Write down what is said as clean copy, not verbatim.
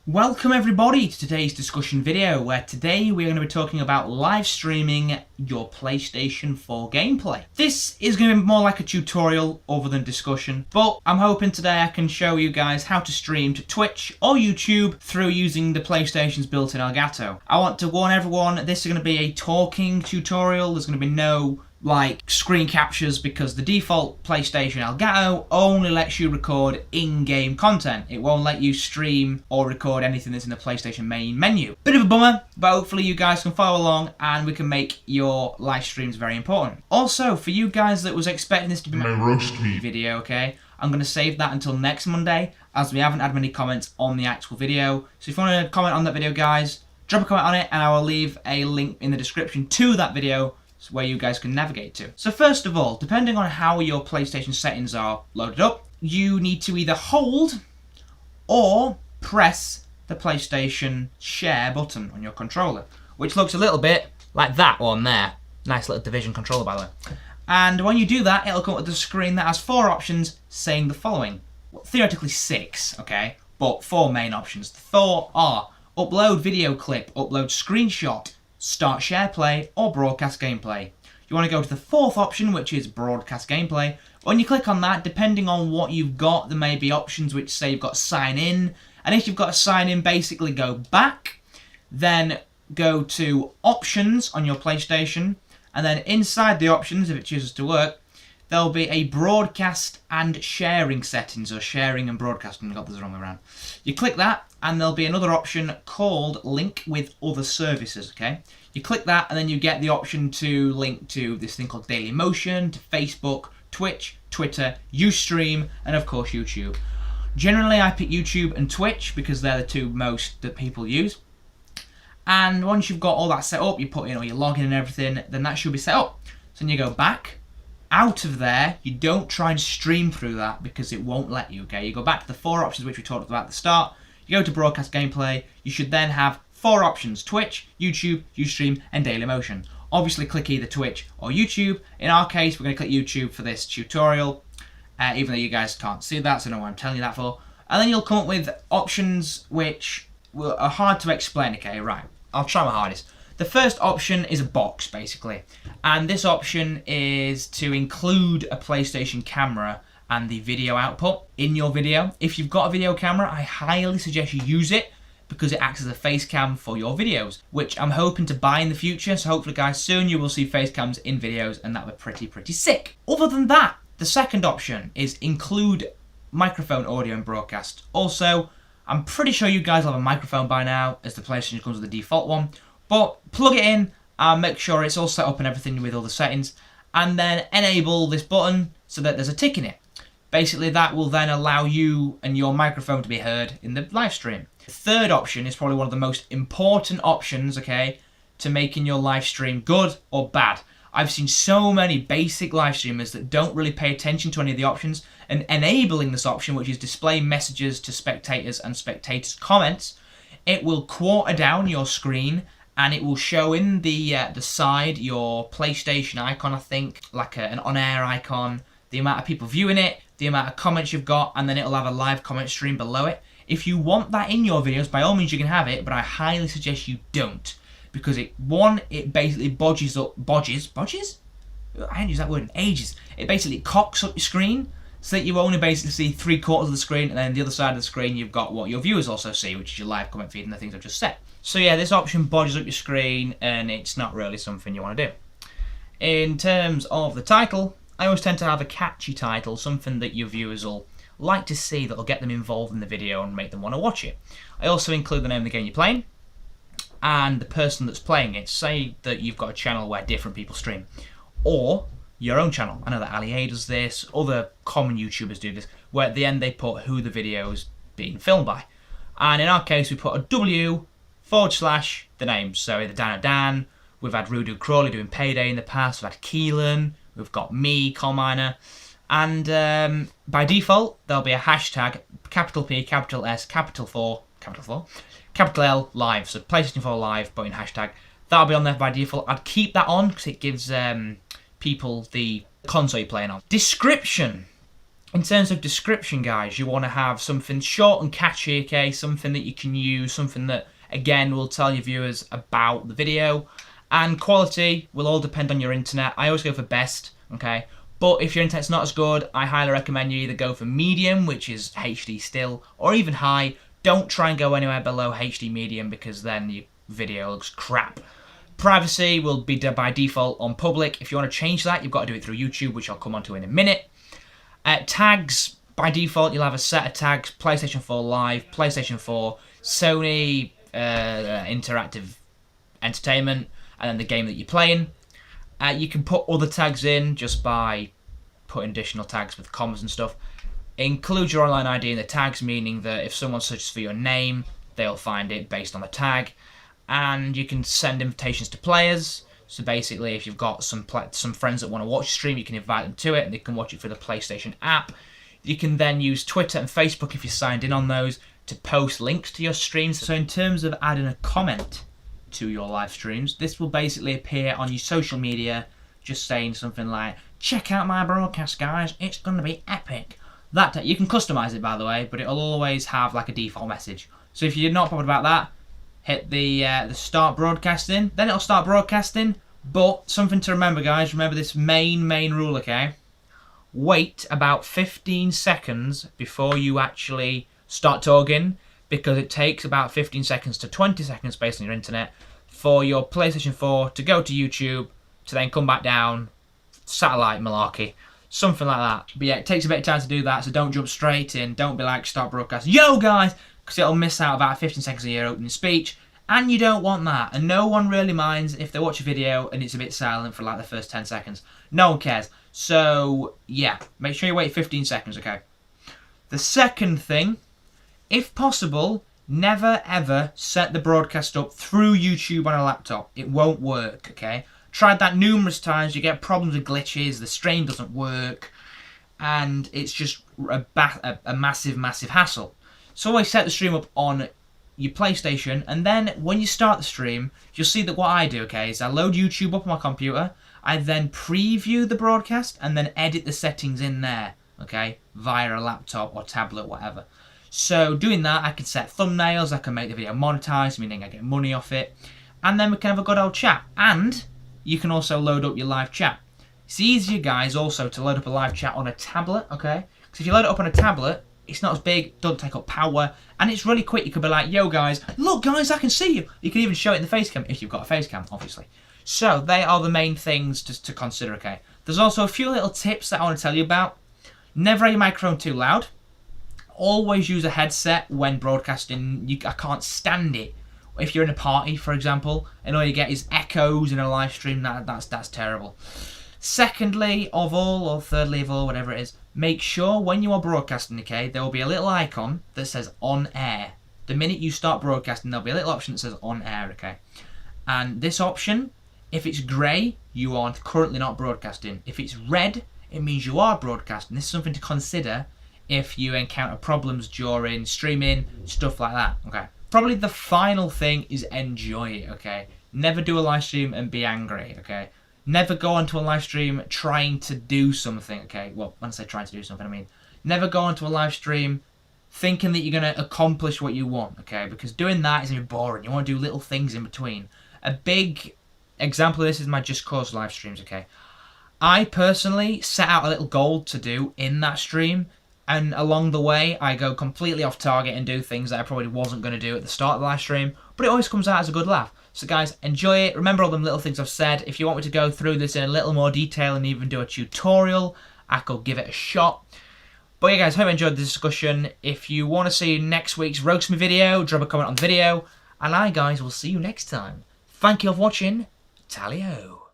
Welcome everybody to today's discussion video, where today we're going to be talking about live streaming your PlayStation 4 gameplay. This is going to be more like a tutorial other than discussion, but I'm hoping today I can show you guys how to stream to Twitch or YouTube through using the PlayStation's built-in Elgato. I want to warn everyone, this is going to be a talking tutorial. There's going to be no screen captures because the default PlayStation Elgato only lets you record in-game content. It won't let you stream or record anything that's in the PlayStation main menu. Bit of a bummer, but hopefully you guys can follow along and we can make your live streams very important. Also, for you guys that was expecting this to be my roast meat video, okay, I'm going to save that until next Monday, as we haven't had many comments on the actual video. So if you want to comment on that video, guys, drop a comment on it and I will leave a link in the description to that video where you guys can navigate to. So first of all, depending on how your PlayStation settings are loaded up, you need to either hold or press the PlayStation share button on your controller, which looks a little bit like that one there. Nice little Division controller, by the way. And when you do that, it'll come up with a screen that has 4 options saying the following. Well, theoretically 6, okay, but 4 main options. The 4 are upload video clip, upload screenshot, start share play, or broadcast gameplay. You want to go to the 4th option, which is broadcast gameplay. When you click on that, depending on what you've got, there may be options which say you've got sign in, and if you've got to sign in, basically go back, then go to options on your PlayStation, and then inside the options, if it chooses to work, there'll be a broadcast and sharing settings, or sharing and broadcasting. I got this the wrong way around. You click that, and there'll be another option called link with other services, okay? You click that, and then you get the option to link to this thing called Dailymotion, to Facebook, Twitch, Twitter, Ustream, and of course YouTube. Generally, I pick YouTube and Twitch because they're the 2 most that people use. And once you've got all that set up, you put in all your login and everything, then that should be set up. So then you go back. Out of there, you don't try and stream through that because it won't let you, okay? You go back to the 4 options which we talked about at the start. You go to broadcast gameplay. You should then have 4 options: Twitch, YouTube, Ustream, and Dailymotion. Obviously, click either Twitch or YouTube. In our case, we're going to click YouTube for this tutorial, even though you guys can't see that, so I don't know what I'm telling you that for. And then you'll come up with options which are hard to explain, okay? Right, I'll try my hardest. The first option is a box, basically. And this option is to include a PlayStation camera and the video output in your video. If you've got a video camera, I highly suggest you use it because it acts as a face cam for your videos, which I'm hoping to buy in the future. So hopefully, guys, soon you will see face cams in videos, and that would be pretty sick. Other than that, the second option is include microphone audio and broadcast. Also, I'm pretty sure you guys have a microphone by now, as the PlayStation comes with the default one. But plug it in and make sure it's all set up and everything with all the settings, and then enable this button so that there's a tick in it. Basically, that will then allow you and your microphone to be heard in the live stream. The third option is probably one of the most important options, okay, to making your live stream good or bad. I've seen so many basic live streamers that don't really pay attention to any of the options, and enabling this option, which is display messages to spectators and spectators' comments, it will quarter down your screen, and it will show in the side your PlayStation icon, I think, like an on-air icon, the amount of people viewing it, the amount of comments you've got, and then it'll have a live comment stream below it. If you want that in your videos, by all means you can have it, but I highly suggest you don't. Because it basically bodges? I haven't used that word in ages. It basically cocks up your screen so that you only basically see 3/4 of the screen, and then the other side of the screen you've got what your viewers also see, which is your live comment feed and the things I've just said. So yeah, this option bodges up your screen, and it's not really something you want to do. In terms of the title, I always tend to have a catchy title, something that your viewers will like to see, that will get them involved in the video and make them want to watch it. I also include the name of the game you're playing and the person that's playing it. Say that you've got a channel where different people stream, or your own channel. I know that Ali A does this, other common YouTubers do this, where at the end they put who the video's being filmed by. And in our case, we put a W/the names. So either Dan or Dan, we've had Rudu Crawley doing Payday in the past, we've had Keelan, we've got me, Coal Miner, and by default, there'll be a hashtag capital P, capital S, capital 4, capital L, live. So PlayStation 4 live, but in hashtag. That'll be on there by default. I'd keep that on because it gives people the console you're playing on. Description. In terms of description, guys, you want to have something short and catchy, okay? Something that you can use, something that, again, will tell your viewers about the video. And quality will all depend on your internet. I always go for best, okay? But if your internet's not as good, I highly recommend you either go for medium, which is HD still, or even high. Don't try and go anywhere below HD medium because then your video looks crap. Privacy will be by default on public. If you want to change that, you've got to do it through YouTube, which I'll come on to in a minute. Tags, by default, you'll have a set of tags: PlayStation 4 Live, PlayStation 4, Sony Interactive Entertainment, and then the game that you're playing. You can put other tags in just by putting additional tags with commas and stuff. Include your online ID in the tags, meaning that if someone searches for your name, they'll find it based on the tag. And you can send invitations to players. So basically, if you've got some friends that want to watch your stream, you can invite them to it, and they can watch it through the PlayStation app. You can then use Twitter and Facebook if you're signed in on those to post links to your streams. So in terms of adding a comment to your live streams, this will basically appear on your social media, just saying something like, "Check out my broadcast, guys, it's going to be epic." That you can customize it, by the way, but it'll always have like a default message. So if you're not bothered about that, hit the start broadcasting, then it'll start broadcasting. But something to remember, guys, remember this main rule, okay? Wait about 15 seconds before you actually start talking, because it takes about 15 seconds to 20 seconds based on your internet for your PlayStation 4 to go to YouTube, to then come back down, satellite malarkey, something like that. But yeah, it takes a bit of time to do that, so don't jump straight in. Don't be like, start broadcasting, yo guys, because it'll miss out about 15 seconds of your opening speech, and you don't want that. And no one really minds if they watch a video and it's a bit silent for like the first 10 seconds. No one cares. So yeah, make sure you wait 15 seconds, okay? The second thing, if possible, never ever set the broadcast up through YouTube on a laptop. It won't work, okay? Tried that numerous times. You get problems with glitches, the stream doesn't work, and it's just a massive hassle. So always set the stream up on your PlayStation, and then when you start the stream, you'll see that what I do, okay, is I load YouTube up on my computer, I then preview the broadcast, and then edit the settings in there, okay, via a laptop or tablet, whatever. So doing that, I can set thumbnails, I can make the video monetized, meaning I get money off it, and then we can have a good old chat. And you can also load up your live chat. It's easier, guys, also to load up a live chat on a tablet, okay? Because if you load it up on a tablet, it's not as big, doesn't take up power, and it's really quick. You can be like, yo guys, look guys, I can see you. You can even show it in the face cam, if you've got a face cam, obviously. So they are the main things to consider, okay? There's also a few little tips that I want to tell you about. Never have your microphone too loud. Always use a headset when broadcasting. I can't stand it. If you're in a party, for example, and all you get is echoes in a live stream, that's terrible. Secondly of all, or thirdly of all, whatever it is, make sure when you are broadcasting, okay, there will be a little icon that says on air. The minute you start broadcasting, there'll be a little option that says on air, okay? And this option, if it's grey, you are currently not broadcasting. If it's red, it means you are broadcasting. This is something to consider if you encounter problems during streaming, stuff like that, okay? Probably the final thing is enjoy it, okay? Never do a live stream and be angry, okay? Never go onto a live stream trying to do something, okay? Well, when I say trying to do something, I mean never go onto a live stream thinking that you're going to accomplish what you want, okay? Because doing that is going to be boring. You want to do little things in between. A big example of this is my Just Cause live streams, okay? I personally set out a little goal to do in that stream, and along the way, I go completely off target and do things that I probably wasn't going to do at the start of the live stream, but it always comes out as a good laugh. So guys, enjoy it. Remember all them little things I've said. If you want me to go through this in a little more detail and even do a tutorial, I could give it a shot. But yeah guys, hope you enjoyed the discussion. If you want to see next week's Roast Me video, drop a comment on the video. And I guys will see you next time. Thank you for watching. Talio.